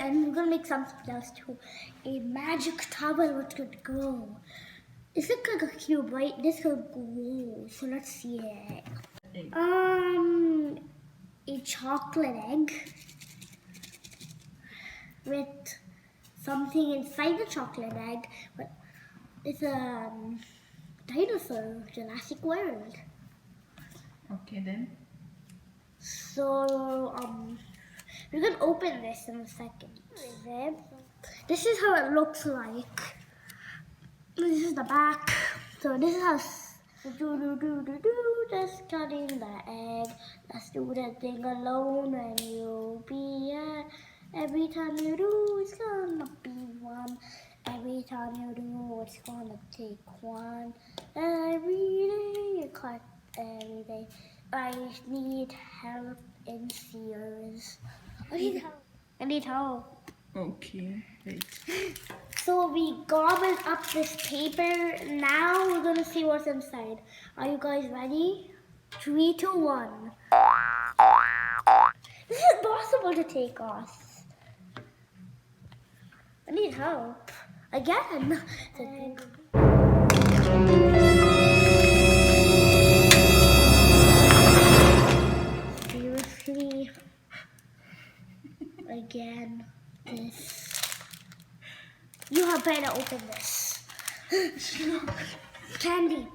and we're gonna make something else too. A magic towel, what could go? It looks like a cube, right? This could go. So let's see it. Egg. A chocolate egg with something inside the chocolate egg, but it's a dinosaur, Jurassic World. Okay, then. So we're gonna open this in a second. This is how it looks like. This is the back. So this is how. Just cutting the egg. Let's do the thing alone and you'll be at. Every time you do, it's gonna be one. Every time you do, it's gonna take one. Every day you cut every day. I need help in Sears. I need help. Okay, wait. So we gobbled up this paper. Now we're gonna see what's inside. Are you guys ready? 3, 2, 1. This is impossible to take off. I need help. Again. Seriously. Again. This. You have better open this. Candy.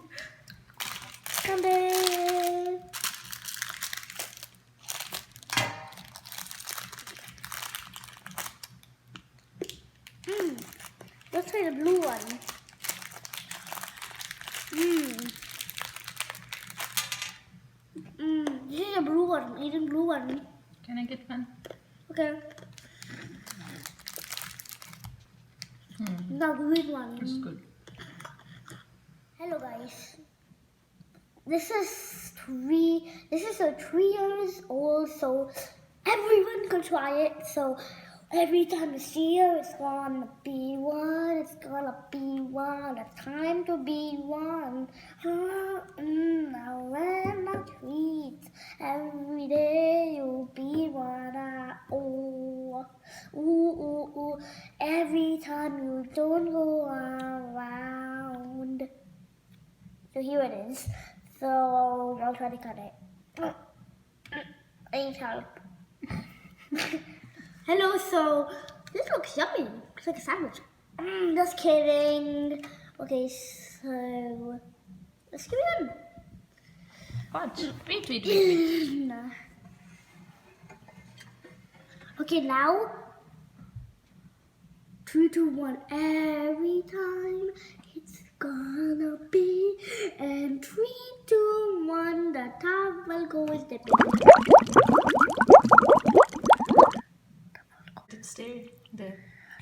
Candy. Let's try the blue one. This is a blue one. Eating blue one. Can I get one? Okay. The green one. It's good. Hello guys. This is a 3 years old, so everyone can try it. So every time you see her, it's gonna be one. It's gonna be one. It's time to be one. Now when I treat every day you'll be one. Ooh. Every time you don't go around. So here it is. So I'll try to cut it. I need help. Hello, so this looks yummy. Looks like a sandwich. Just kidding. Okay, so let's give it one. Watch. Wait. Nah. Okay, now 3, 2, 1. Every time it's gonna be, and 3, 2, 1. The towel goes dipping. Stay there.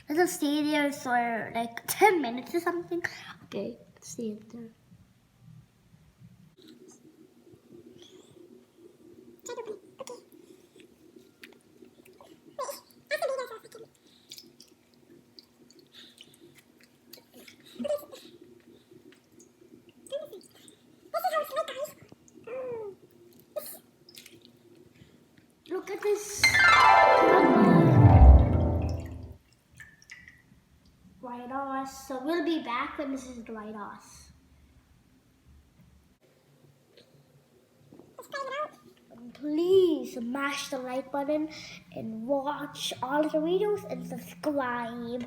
Let us stay there for like 10 minutes or something. Okay, let's stay there. Look at this. Right off. So we'll be back when this is right off. Please smash the like button and watch all of the videos and subscribe.